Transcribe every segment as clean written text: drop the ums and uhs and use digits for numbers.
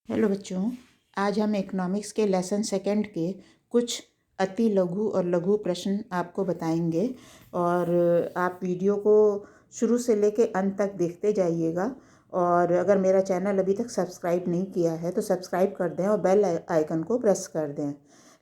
Hello बच्चों, आज हम इकोनॉमिक्स के लेसन सेकंड के कुछ अति लघु और लघु प्रश्न आपको बताएंगे और आप वीडियो को शुरू से लेके अंत तक देखते जाइएगा। और अगर मेरा चैनल अभी तक सब्सक्राइब नहीं किया है तो सब्सक्राइब कर दें और बेल आइकन को प्रेस कर दें।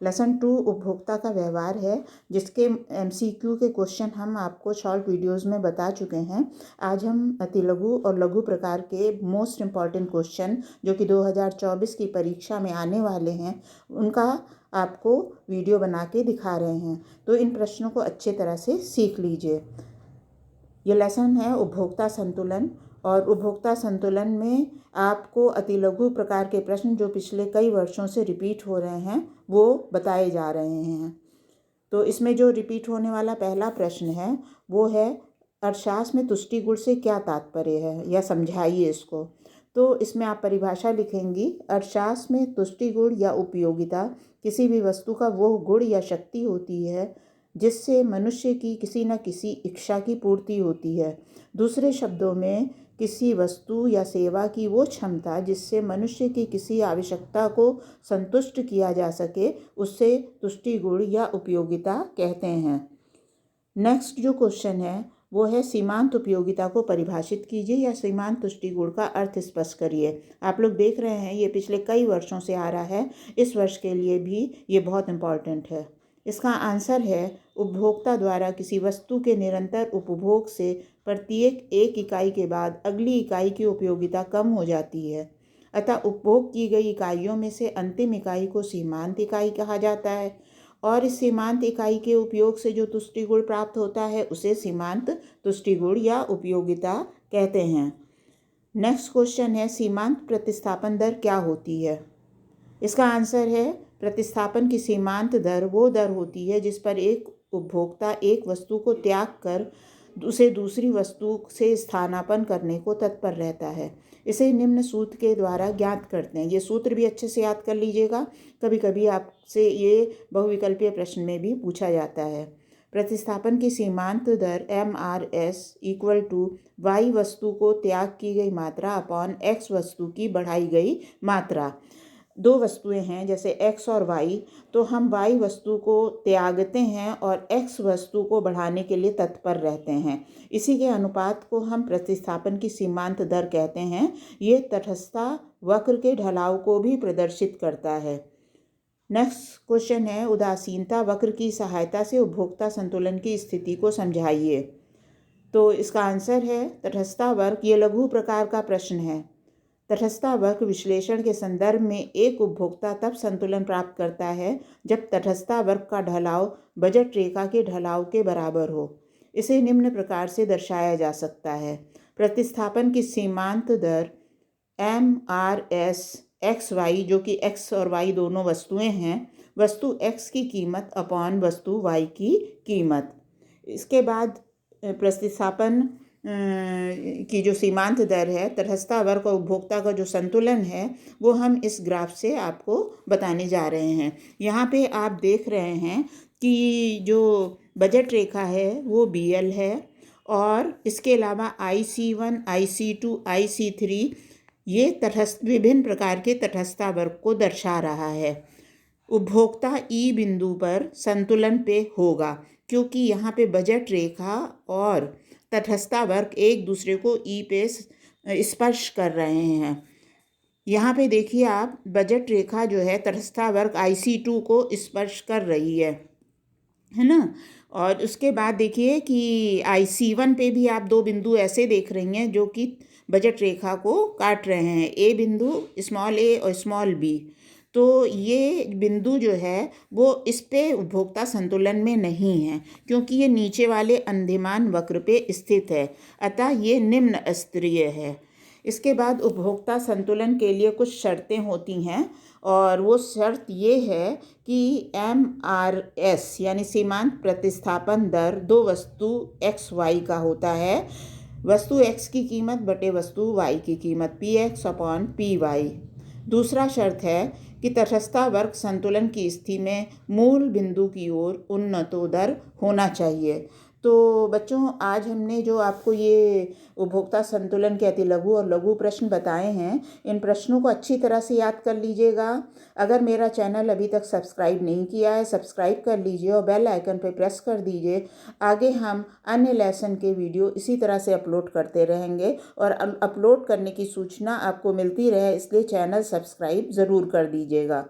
लेसन 2 उपभोक्ता का व्यवहार है, जिसके MCQ के क्वेश्चन हम आपको शॉर्ट वीडियोस में बता चुके हैं। आज हम अति लघु और लघु प्रकार के मोस्ट इम्पॉर्टेंट क्वेश्चन जो कि 2024 की परीक्षा में आने वाले हैं, उनका आपको वीडियो बना के दिखा रहे हैं। तो इन प्रश्नों को अच्छे तरह से सीख लीजिए। ये लेसन है उपभोक्ता संतुलन, और उपभोक्ता संतुलन में आपको अति लघु प्रकार के प्रश्न जो पिछले कई वर्षों से रिपीट हो रहे हैं वो बताए जा रहे हैं। तो इसमें जो रिपीट होने वाला पहला प्रश्न है वो है, अर्थशास्त्र में तुष्टि गुण से क्या तात्पर्य है, या समझाइए इसको। तो इसमें आप परिभाषा लिखेंगी, अर्थशास्त्र में तुष्टि गुण या उपयोगिता किसी भी वस्तु का वो गुण या शक्ति होती है जिससे मनुष्य की किसी न किसी इच्छा की पूर्ति होती है। दूसरे शब्दों में, किसी वस्तु या सेवा की वो क्षमता जिससे मनुष्य की किसी आवश्यकता को संतुष्ट किया जा सके, उससे तुष्टि गुण या उपयोगिता कहते हैं। नेक्स्ट जो क्वेश्चन है वो है, सीमांत उपयोगिता को परिभाषित कीजिए या सीमांत तुष्टि गुण का अर्थ स्पष्ट करिए। आप लोग देख रहे हैं ये पिछले कई वर्षों से आ रहा है, इस वर्ष के लिए भी ये बहुत इम्पॉर्टेंट है। इसका आंसर है, उपभोक्ता द्वारा किसी वस्तु के निरंतर उपभोग से प्रत्येक एक इकाई के बाद अगली इकाई की उपयोगिता कम हो जाती है। अतः उपभोग की गई इकाइयों में से अंतिम इकाई को सीमांत इकाई कहा जाता है, और इस सीमांत इकाई के उपयोग से जो तुष्टि गुण प्राप्त होता है उसे सीमांत तुष्टि गुण या उपयोगिता कहते हैं। नेक्स्ट क्वेश्चन है, सीमांत प्रतिस्थापन दर क्या होती है। इसका आंसर है, प्रतिस्थापन की सीमांत दर वो दर होती है जिस पर एक उपभोक्ता एक वस्तु को त्याग कर उसे दूसरी वस्तु से स्थानापन्न करने को तत्पर रहता है। इसे निम्न सूत्र के द्वारा ज्ञात करते हैं। ये सूत्र भी अच्छे से याद कर लीजिएगा, कभी कभी आपसे ये बहुविकल्पीय प्रश्न में भी पूछा जाता है। प्रतिस्थापन की सीमांत दर MRS इक्वल टू Y वस्तु को त्याग की गई मात्रा अपॉन X वस्तु की बढ़ाई गई मात्रा। दो वस्तुएं हैं जैसे X और Y, तो हम Y वस्तु को त्यागते हैं और X वस्तु को बढ़ाने के लिए तत्पर रहते हैं। इसी के अनुपात को हम प्रतिस्थापन की सीमांत दर कहते हैं। ये तटस्थता वक्र के ढलाव को भी प्रदर्शित करता है। नेक्स्ट क्वेश्चन है, उदासीनता वक्र की सहायता से उपभोक्ता संतुलन की स्थिति को समझाइए। तो इसका आंसर है, तटस्थता वक्र। ये लघु प्रकार का प्रश्न है। तटस्थता वक्र विश्लेषण के संदर्भ में एक उपभोक्ता तब संतुलन प्राप्त करता है जब तटस्थता वक्र का ढलाव बजट रेखा के ढलाव के बराबर हो। इसे निम्न प्रकार से दर्शाया जा सकता है, प्रतिस्थापन की सीमांत दर MRS XY, जो कि X और Y दोनों वस्तुएं हैं, वस्तु X की कीमत अपॉन वस्तु Y की कीमत। इसके बाद प्रतिस्थापन की जो सीमांत दर है, तटस्थता वक्र और उपभोक्ता का जो संतुलन है, वो हम इस ग्राफ से आपको बताने जा रहे हैं। यहाँ पे आप देख रहे हैं कि जो बजट रेखा है वो BL है, और इसके अलावा IC1, IC2, IC3 ये तटस्थ विभिन्न प्रकार के तटस्थता वक्र को दर्शा रहा है। उपभोक्ता E बिंदु पर संतुलन पे होगा, क्योंकि यहाँ पे बजट रेखा और तटस्थता वक्र एक दूसरे को E पे स्पर्श कर रहे हैं। यहाँ पे देखिए आप, बजट रेखा जो है तटस्थता वक्र IC2 को स्पर्श कर रही है ना। और उसके बाद देखिए कि IC1 पे भी आप दो बिंदु ऐसे देख रही हैं जो कि बजट रेखा को काट रहे हैं, A बिंदु, स्मॉल a और स्मॉल b। तो ये बिंदु जो है वो इस पे उपभोक्ता संतुलन में नहीं है, क्योंकि ये नीचे वाले अंद्यमान वक्र पे स्थित है, अतः ये निम्न स्तरीय है। इसके बाद उपभोक्ता संतुलन के लिए कुछ शर्तें होती हैं, और वो शर्त ये है कि MRS यानी सीमांत प्रतिस्थापन दर दो वस्तु XY का होता है। वस्तु X की कीमत बटे वस्तु Y की कीमत PX अपॉन PY। दूसरा शर्त है कि तटस्थता वक्र संतुलन की स्थिति में मूल बिंदु की ओर उन्नतोदर होना चाहिए। तो तो बच्चों, आज हमने जो आपको ये उपभोक्ता संतुलन के अति लघु और लघु प्रश्न बताए हैं, इन प्रश्नों को अच्छी तरह से याद कर लीजिएगा। अगर मेरा चैनल अभी तक सब्सक्राइब नहीं किया है, सब्सक्राइब कर लीजिए और बेल आइकन पर प्रेस कर दीजिए। आगे हम अन्य लेसन के वीडियो इसी तरह से अपलोड करते रहेंगे और अपलोड करने की सूचना आपको मिलती रहे, इसलिए चैनल सब्सक्राइब ज़रूर कर दीजिएगा।